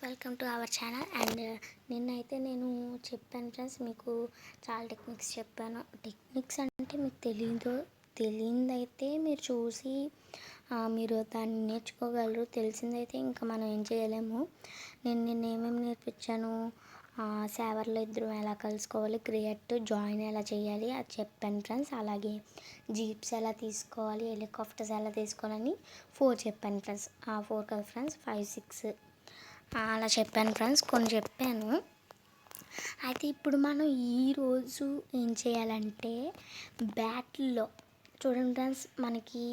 Welcome to our channel and నిన్నైతే నేను చెప్పాను ఫ్రెండ్స్, మీకు చాలా టెక్నిక్స్ చెప్పాను. టెక్నిక్స్ అంటే మీకు తెలియదైతే మీరు చూసి మీరు దాన్ని నేర్చుకోగలరు. తెలిసిందైతే ఇంకా మనం ఏం చేయలేము. నిన్న ఏమేమి నేర్పించాను, సేవర్లో ఇద్దరు ఎలా కలుసుకోవాలి, క్రియేట్ జాయిన్ ఎలా చేయాలి అది చెప్పాను ఫ్రెండ్స్. అలాగే జీప్స్ ఎలా తీసుకోవాలి, హెలికాప్టర్స్ ఎలా తీసుకోవాలని 4 చెప్పాను ఫ్రెండ్స్. 4 కదా ఫ్రెండ్స్, 5, 6 అలా చెప్పాను ఫ్రెండ్స్, కొన్ని చెప్పాను. అయితే ఇప్పుడు మనం ఈరోజు ఏం చేయాలంటే బ్యాటిల్లో చూడండి ఫ్రెండ్స్, మనకి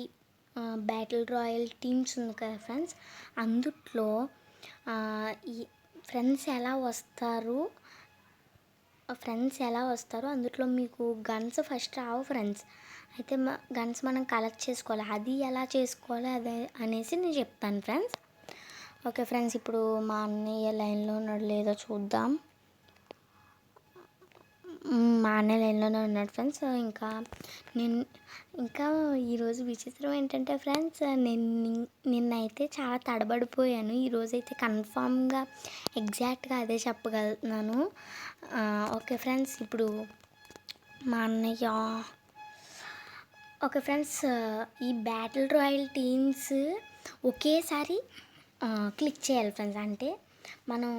బ్యాటిల్ రాయల్ టీమ్స్ ఉంది కదా ఫ్రెండ్స్, అందుట్లో ఈ ఫ్రెండ్స్ ఎలా వస్తారు అందుట్లో మీకు గన్స్ ఫస్ట్ రావు ఫ్రెండ్స్. అయితే గన్స్ మనం కలెక్ట్ చేసుకోవాలి. అది ఎలా చేసుకోవాలి అదే అనేసి నేను చెప్తాను ఫ్రెండ్స్. ఓకే ఫ్రెండ్స్, ఇప్పుడు మా అన్నయ్య లైన్లో ఉన్నాడు లేదో చూద్దాం. మా అన్నయ్య లైన్లోనే ఉన్నాడు ఫ్రెండ్స్. ఇంకా ఈరోజు విచిత్రం ఏంటంటే ఫ్రెండ్స్, నిన్నైతే చాలా తడబడిపోయాను. ఈరోజైతే కన్ఫామ్గా ఎగ్జాక్ట్గా అదే చెప్పగలుగుతున్నాను. ఓకే ఫ్రెండ్స్, ఇప్పుడు మా అన్నయ్య ఓకే ఫ్రెండ్స్, ఈ బ్యాటిల్ రాయల్ టీమ్స్ ఒకేసారి క్లిక్ చేయాలి ఫ్రెండ్స్. అంటే మనం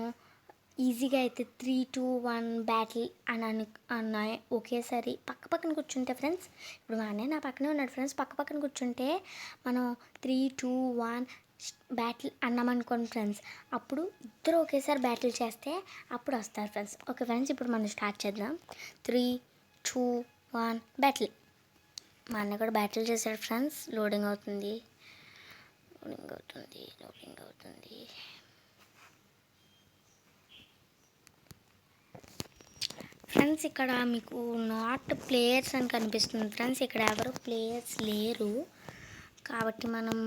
ఈజీగా అయితే 3, 2, 1 బ్యాటిల్ అన్న ఒకేసారి పక్కన కూర్చుంటే ఫ్రెండ్స్, ఇప్పుడు మా అన్నయ్య నా పక్కనే ఉన్నాడు ఫ్రెండ్స్. పక్కన కూర్చుంటే మనం 3, 2, 1 బ్యాటిల్ అన్నామనుకోండి ఫ్రెండ్స్, అప్పుడు ఇద్దరు ఒకేసారి బ్యాటిల్ చేస్తే అప్పుడు వస్తారు ఫ్రెండ్స్. ఓకే ఫ్రెండ్స్, ఇప్పుడు మనం స్టార్ట్ చేద్దాం. 3, 2, 1 బ్యాటిల్. మా అన్నయ్య కూడా బ్యాటిల్ చేశాడు ఫ్రెండ్స్. లోడింగ్ అవుతుంది. ఫ్రెండ్స్, ఇక్కడ మీకు నాట్ ప్లేయర్స్ అని కనిపిస్తుంది ఫ్రెండ్స్. ఇక్కడ ఎవరు ప్లేయర్స్ లేరు కాబట్టి మనం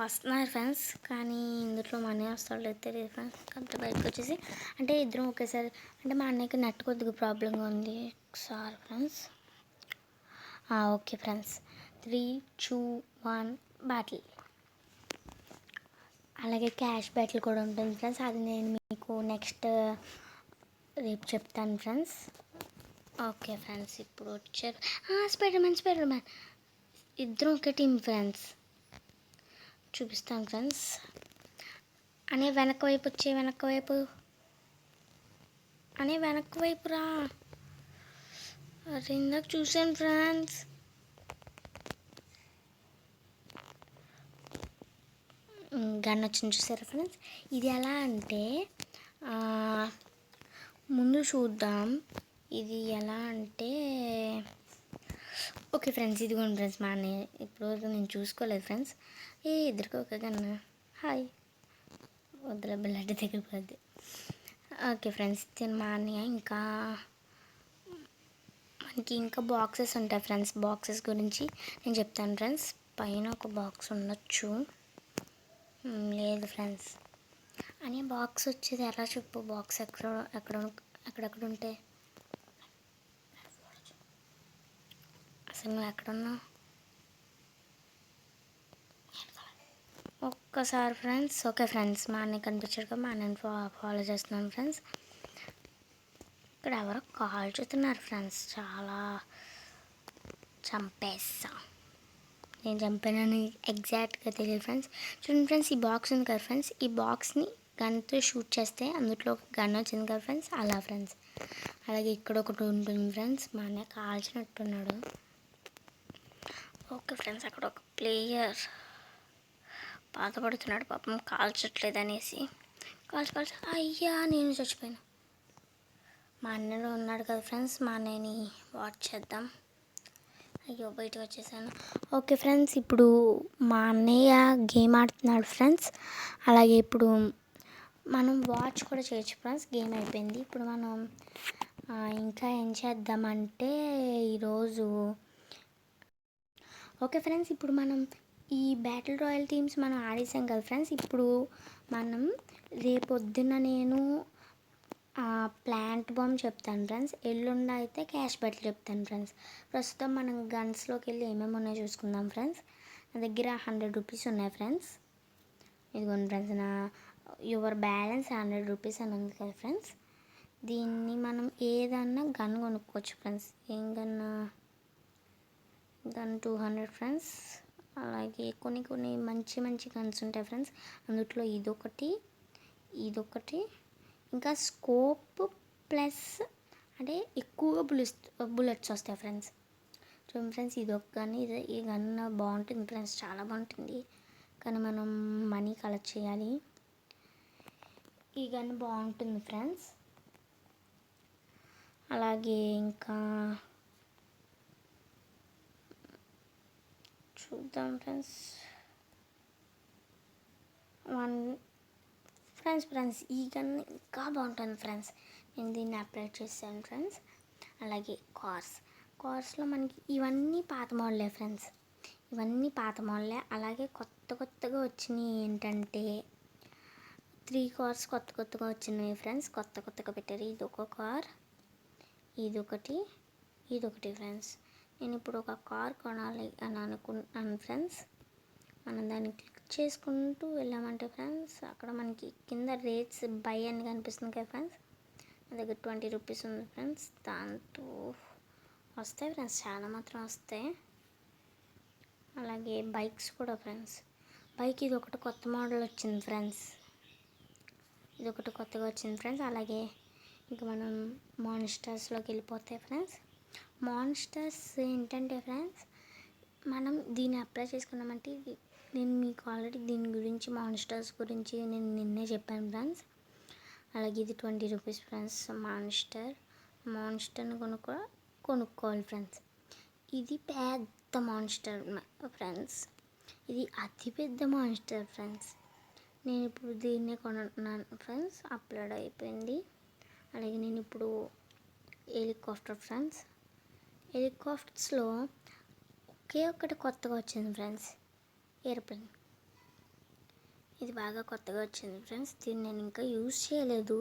వస్తున్నారు ఫ్రెండ్స్. కానీ ఇందులో మా అన్నయ్య వస్తాడు లేదు తెలియదు ఫ్రెండ్స్. కాబట్టి బయటకు వచ్చేసి అంటే ఇద్దరం ఒకేసారి, అంటే మా అన్నయ్యకి నెట్ కొద్దిగా ప్రాబ్లంగా ఉంది sorry friends. Okay friends, 3, 2, 1 battle. అలాగే క్యాష్ బ్యాటిల్ కూడా ఉంటుంది ఫ్రెండ్స్. అది నేను మీకు నెక్స్ట్ రేపు చెప్తాను ఫ్రెండ్స్. ఓకే ఫ్రెండ్స్, ఇప్పుడు వచ్చారు స్పైడర్ మ్యాన్ ఇద్దరం ఒకే టీం ఫ్రెండ్స్. చూపిస్తాను ఫ్రెండ్స్. అనే వెనక వైపు రా. అరే ఇందాక చూసాను ఫ్రెండ్స్. గన్ వచ్చింది చూసారా ఫ్రెండ్స్. ఇది ఎలా అంటే ముందు చూద్దాం. ఇది ఎలా అంటే ఓకే ఫ్రెండ్స్, ఇదిగోండి ఫ్రెండ్స్. మా అన్నయ్య ఇప్పుడు నేను చూసుకోలేదు ఫ్రెండ్స్. ఇద్దరికి ఒక గన్న. హాయ్ వద్దుల బిల్లటి తగ్గిపోద్ది. ఓకే ఫ్రెండ్స్, తిని మా అన్నయ్య మనకి ఇంకా బాక్సెస్ ఉంటాయి ఫ్రెండ్స్. బాక్సెస్ గురించి నేను చెప్తాను ఫ్రెండ్స్. పైన ఒక బాక్స్ ఉండొచ్చు, లేదు ఫ్రెండ్స్. అని బాక్స్ వచ్చేది ఎలా చెప్పు. బాక్స్ ఎక్కడెక్కడ ఉంటే అసలు నువ్వు ఎక్కడున్నావు ఒక్కసారి ఫ్రెండ్స్. ఓకే ఫ్రెండ్స్, మా అన్నయ్య కనిపించాడు కదా, మా అన్నయ్యని ఫాలో చేస్తున్నాను ఫ్రెండ్స్. ఇక్కడ ఎవరో కాల్ చూస్తున్నారు ఫ్రెండ్స్. చాలా చంపేస్తా. నేను చంపానని ఎగ్జాక్ట్గా తెలియదు ఫ్రెండ్స్. చూడండి ఫ్రెండ్స్, ఈ బాక్స్ ఉంది కదా ఫ్రెండ్స్, ఈ బాక్స్ని గన్తో షూట్ చేస్తే అందులో ఒక గన్ వచ్చింది కదా ఫ్రెండ్స్, అలా ఫ్రెండ్స్. అలాగే ఇక్కడ ఒకటి ఉంటుంది ఫ్రెండ్స్. మా అన్నయ్య కాల్చినట్టున్నాడు. ఓకే ఫ్రెండ్స్, అక్కడ ఒక ప్లేయర్ బాధపడుతున్నాడు పాపం, కాల్చట్లేదు అనేసి. కాల్చి అయ్యా నేను చచ్చిపోయాను. మా అన్నయ్య ఉన్నాడు కదా ఫ్రెండ్స్, మా అన్నయ్యని వాచ్ చేద్దాం. అయ్యో బయటకు వచ్చేసాను. ఓకే ఫ్రెండ్స్, ఇప్పుడు మా అన్నయ్య గేమ్ ఆడుతున్నాడు ఫ్రెండ్స్. అలాగే ఇప్పుడు మనం వాచ్ కూడా చేయొచ్చు ఫ్రెండ్స్. గేమ్ అయిపోయింది. ఇప్పుడు మనం ఇంకా ఏం చేద్దామంటే ఈరోజు ఓకే ఫ్రెండ్స్, ఇప్పుడు మనం ఈ బ్యాటిల్ రాయల్ టీమ్స్ మనం ఆడేసాం కదా ఫ్రెండ్స్. ఇప్పుడు మనం రేపొద్దున నేను ప్లాంట్ బాంబ్ చెప్తాను ఫ్రెండ్స్. ఎల్లుండి అయితే క్యాష్ బ్యాటిల్ చెప్తాను ఫ్రెండ్స్. ప్రస్తుతం మనం గన్స్లోకి వెళ్ళి ఏమేమి ఉన్నాయో చూసుకుందాం ఫ్రెండ్స్. నా దగ్గర 100 రూపీస్ ఉన్నాయి ఫ్రెండ్స్. ఇదిగోండి ఫ్రెండ్స్, నా యువర్ బ్యాలెన్స్ 100 రూపీస్ అని ఉంది కదా ఫ్రెండ్స్. దీన్ని మనం ఏదన్నా గన్ కొనుక్కోవచ్చు ఫ్రెండ్స్. ఏం గన్నా, గన్ 200 ఫ్రెండ్స్. అలాగే కొన్ని మంచి మంచి గన్స్ ఉంటాయి ఫ్రెండ్స్. అందులో ఇదొకటి, ఇంకా స్కోప్ ప్లస్ అంటే ఎక్కువగా బుల్లెట్స్ వస్తాయి ఫ్రెండ్స్. చూడండి ఫ్రెండ్స్, ఇదొక గన్. ఈ గన్ బాగుంటుంది ఫ్రెండ్స్, చాలా బాగుంటుంది. కానీ మనం మనీ కలెక్ట్ చేయాలి. ఈ గన్ బాగుంటుంది ఫ్రెండ్స్. అలాగే ఇంకా చూద్దాం ఫ్రెండ్స్. ఫ్రెండ్స్ ఈ గన్ ఇంకా బాగుంటుంది ఫ్రెండ్స్. నేను దీన్ని అప్లై చేశాను ఫ్రెండ్స్. అలాగే కార్స్లో మనకి ఇవన్నీ పాత మోడలే ఫ్రెండ్స్. అలాగే కొత్తగా వచ్చినాయి ఏంటంటే 3 కార్స్ కొత్తగా వచ్చినాయి ఫ్రెండ్స్. కొత్తగా పెట్టారు. ఇది ఒక కార్, ఇదొకటి ఫ్రెండ్స్. నేను ఇప్పుడు ఒక కార్ కొనాలి అని అనుకుంటున్నాను ఫ్రెండ్స్. మనం దాన్ని క్లిక్ చేసుకుంటూ వెళ్ళామంటే ఫ్రెండ్స్, అక్కడ మనకి కింద రేట్స్ బై అని కనిపిస్తుంది కదా ఫ్రెండ్స్. నా దగ్గర 20 రూపీస్ ఉంది ఫ్రెండ్స్. దాంతో వస్తాయి ఫ్రెండ్స్, చాలా మాత్రం వస్తాయి. అలాగే బైక్స్ కూడా ఫ్రెండ్స్. ఇది ఒకటి కొత్త మోడల్ వచ్చింది ఫ్రెండ్స్. కొత్తగా వచ్చింది ఫ్రెండ్స్. అలాగే ఇంకా మనం మాన్స్టర్స్లోకి వెళ్ళిపోతాయి ఫ్రెండ్స్. మాన్స్టర్స్ ఏంటంటే ఫ్రెండ్స్, మనం దీన్ని అప్లై చేసుకున్నామంటే నేను మీకు ఆల్రెడీ దీని గురించి మాన్స్టర్స్ గురించి నేను నిన్నే చెప్పాను ఫ్రెండ్స్. అలాగే ఇది 20 రూపీస్ ఫ్రెండ్స్. మాన్స్టర్ని కొనుక్కోవాలి ఫ్రెండ్స్. ఇది పెద్ద మాన్స్టర్ ఫ్రెండ్స్. ఇది అతి పెద్ద మాన్స్టర్ ఫ్రెండ్స్. నేను ఇప్పుడు దీన్నే కొనుక్కున్నాను ఫ్రెండ్స్. అప్లోడ్ అయిపోయింది. అలాగే నేను ఇప్పుడు హెలికాప్టర్ ఫ్రెండ్స్. హెలికాప్టర్స్లో ఒకే ఒకటి కొత్తగా వచ్చింది ఫ్రెండ్స్, ఎయిర్ప్లేన్. ఇది బాగా కొత్తగా వచ్చింది ఫ్రెండ్స్. దీన్ని నేను ఇంకా యూజ్ చేయలేదు.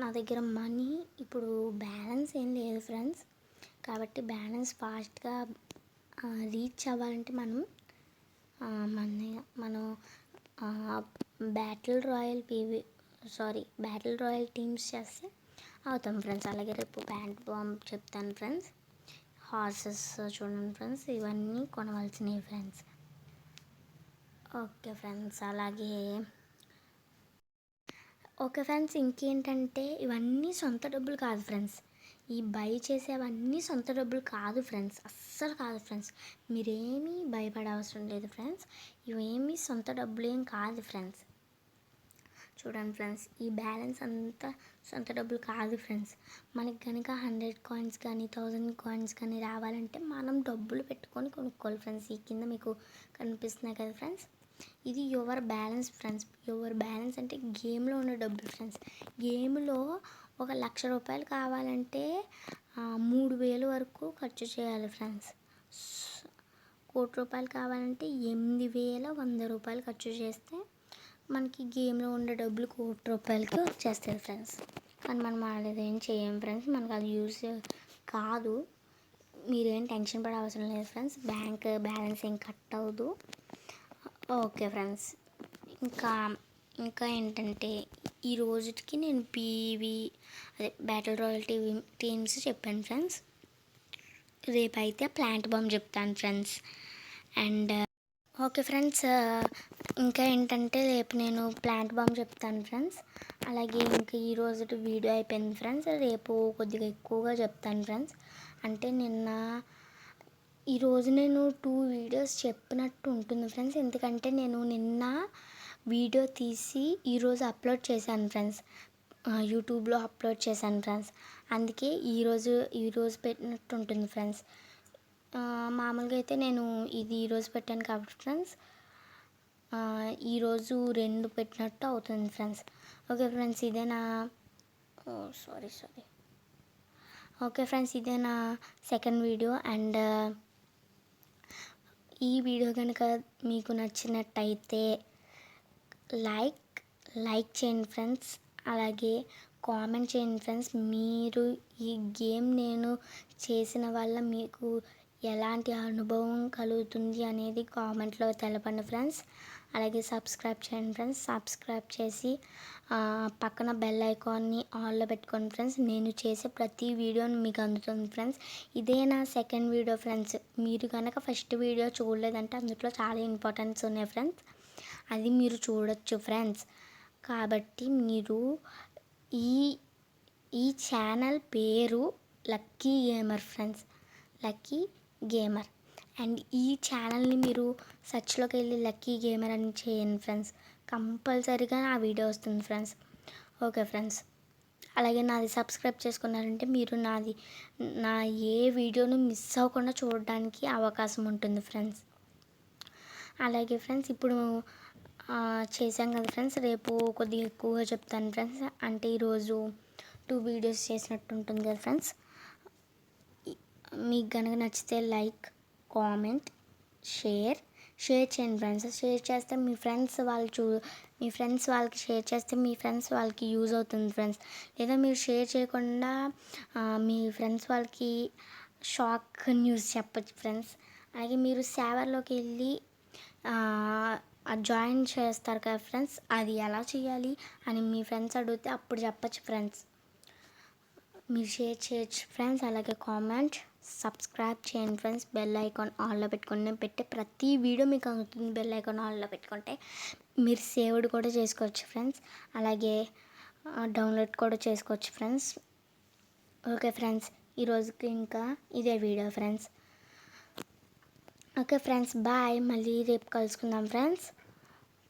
నా దగ్గర మనీ ఇప్పుడు బ్యాలెన్స్ ఏం లేదు ఫ్రెండ్స్. కాబట్టి బ్యాలెన్స్ ఫాస్ట్గా రీచ్ అవ్వాలంటే మనం బ్యాటిల్ రాయల్ టీమ్స్ చేస్తే అవుతాం ఫ్రెండ్స్. అలాగే రేపు ప్యాంట్ బాంబ్ చెప్తాను ఫ్రెండ్స్. హార్సెస్ చూడండి ఫ్రెండ్స్, ఇవన్నీ కొనవలసినవి ఫ్రెండ్స్. Okay friends. ఇంకేంటంటే ఇవన్నీ సొంత డబ్బులు కాదు ఫ్రెండ్స్. ఈ బై చేసేవన్నీ సొంత డబ్బులు కాదు ఫ్రెండ్స్, అస్సలు కాదు ఫ్రెండ్స్. మీరేమీ భయపడే అవసరం లేదు ఫ్రెండ్స్. ఇవేమీ సొంత డబ్బులు ఏం కాదు ఫ్రెండ్స్. చూడండి ఫ్రెండ్స్, ఈ బ్యాలెన్స్ అంతా సొంత డబ్బులు కాదు ఫ్రెండ్స్. మనకి కనుక 100 కాయిన్స్ కానీ 1000 కాయిన్స్ కానీ రావాలంటే మనం డబ్బులు పెట్టుకొని కొనుక్కోవాలి ఫ్రెండ్స్. ఈ కింద మీకు కనిపిస్తున్నాయి కదా ఫ్రెండ్స్, ఇది your balance friends. Your balance అంటే గేమ్లో ఉన్న డబ్బులు ఫ్రెండ్స్. గేమ్లో 1,00,000 రూపాయలు కావాలంటే 3,000 వరకు ఖర్చు చేయాలి ఫ్రెండ్స్. 1,00,00,000 రూపాయలు కావాలంటే 8,100 రూపాయలు ఖర్చు చేస్తే మనకి గేమ్లో ఉండే డబ్బులు 1,00,00,000 రూపాయలకి వచ్చేస్తాయి ఫ్రెండ్స్. కానీ మనం అది ఏం చేయం ఫ్రెండ్స్. మనకు అది యూజ్ కాదు. మీరేం టెన్షన్ పడే అవసరం లేదు ఫ్రెండ్స్. బ్యాంక్ బ్యాలెన్స్ ఏం కట్ అవ్వదు. Okay friends. ఇంకా ఏంటంటే ఈ రోజుకి నేను బ్యాటిల్ రాయల్ టీమ్స్ చెప్పాను ఫ్రెండ్స్. రేపైతే ప్లాంట్ బాంబ్ చెప్తాను ఫ్రెండ్స్. అండ్ ఓకే ఫ్రెండ్స్, ఇంకా ఏంటంటే రేపు నేను ప్లాంట్ బాంబ్ చెప్తాను ఫ్రెండ్స్. అలాగే ఇంకా ఈరోజు వీడియో అయిపోయింది ఫ్రెండ్స్. రేపు కొద్దిగా ఎక్కువగా చెప్తాను ఫ్రెండ్స్. అంటే ఈరోజు నేను 2 వీడియోస్ చెప్పినట్టు ఉంటుంది ఫ్రెండ్స్. ఎందుకంటే నేను నిన్న వీడియో తీసి ఈరోజు అప్లోడ్ చేశాను ఫ్రెండ్స్. యూట్యూబ్లో అప్లోడ్ చేశాను ఫ్రెండ్స్. అందుకే ఈరోజు పెట్టినట్టు ఉంటుంది ఫ్రెండ్స్. మామూలుగా అయితే నేను ఇది ఈరోజు పెట్టాను కాబట్టి ఫ్రెండ్స్, ఈరోజు 2 పెట్టినట్టు అవుతుంది ఫ్రెండ్స్. ఓకే ఫ్రెండ్స్, ఇదే నా ఓకే ఫ్రెండ్స్, ఇదే నా సెకండ్ వీడియో. అండ్ ఈ వీడియో కనుక మీకు నచ్చినట్టయితే లైక్ చేయండి ఫ్రెండ్స్. అలాగే కామెంట్ చేయండి ఫ్రెండ్స్. మీరు ఈ గేమ్ నేను చేసిన వల్ల మీకు ఎలాంటి అనుభవం కలుగుతుంది అనేది కామెంట్లో తెలపండి ఫ్రెండ్స్. అలాగే సబ్స్క్రైబ్ చేయండి ఫ్రెండ్స్. సబ్స్క్రైబ్ చేసి పక్కన బెల్ ఐకాన్ని ఆన్లో పెట్టుకోండి ఫ్రెండ్స్. నేను చేసే ప్రతి వీడియోని మీకు అందుతుంది ఫ్రెండ్స్. ఇదే నా సెకండ్ వీడియో ఫ్రెండ్స్. మీరు కనుక ఫస్ట్ వీడియో చూడలేదంటే అందులో చాలా ఇంపార్టెన్స్ ఉన్నాయి ఫ్రెండ్స్, అది మీరు చూడొచ్చు ఫ్రెండ్స్. కాబట్టి మీరు ఈ ఈ ఛానల్ పేరు lucky gamer friends, lucky gamer. And ఈ ఛానల్ని మీరు సెర్చ్లోకి వెళ్ళి లక్కీ గేమర్ అని చేయండి ఫ్రెండ్స్, కంపల్సరీగా ఆ వీడియో వస్తుంది ఫ్రెండ్స్. Okay friends. అలాగే నాది సబ్స్క్రైబ్ చేసుకున్నారంటే మీరు నా ఏ వీడియోను మిస్ అవ్వకుండా చూడడానికి అవకాశం ఉంటుంది ఫ్రెండ్స్. అలాగే ఫ్రెండ్స్, ఇప్పుడు చేశాం కదా ఫ్రెండ్స్, రేపు కొద్దిగా ఎక్కువగా చెప్తాను ఫ్రెండ్స్. అంటే ఈరోజు 2 వీడియోస్ చేసినట్టు ఉంటుంది కదా ఫ్రెండ్స్. మీకు కనుక నచ్చితే లైక్, కామెంట్, షేర్ చేయండి ఫ్రెండ్స్. షేర్ చేస్తే మీ ఫ్రెండ్స్ వాళ్ళకి షేర్ చేస్తే మీ ఫ్రెండ్స్ వాళ్ళకి యూజ్ అవుతుంది ఫ్రెండ్స్. లేదా మీరు షేర్ చేయకుండా మీ ఫ్రెండ్స్ వాళ్ళకి షాక్ న్యూస్ చెప్పచ్చు ఫ్రెండ్స్. అలాగే మీరు సేవర్లోకి వెళ్ళి జాయిన్ చేస్తారు కదా ఫ్రెండ్స్, అది ఎలా చేయాలి అని మీ ఫ్రెండ్స్ అడిగితే అప్పుడు చెప్పచ్చు ఫ్రెండ్స్. మీరు షేర్ చేయొచ్చు ఫ్రెండ్స్. అలాగే కామెంట్, సబ్స్క్రైబ్ చేయండి ఫ్రెండ్స్. బెల్ ఐకాన్ ఆన్లో పెట్టుకొని నేను పెట్టే ప్రతి వీడియో మీకు అందుతుంది. బెల్ ఐకాన్ ఆన్లో పెట్టుకుంటే మీరు సేవ్డ్ కూడా చేసుకోవచ్చు ఫ్రెండ్స్. అలాగే డౌన్లోడ్ కూడా చేసుకోవచ్చు ఫ్రెండ్స్. ఓకే ఫ్రెండ్స్, ఈరోజుకి ఇంకా ఇదే video friends. Okay friends, bye. మళ్ళీ రేపు కలుసుకుందాం ఫ్రెండ్స్.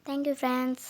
Thank you friends.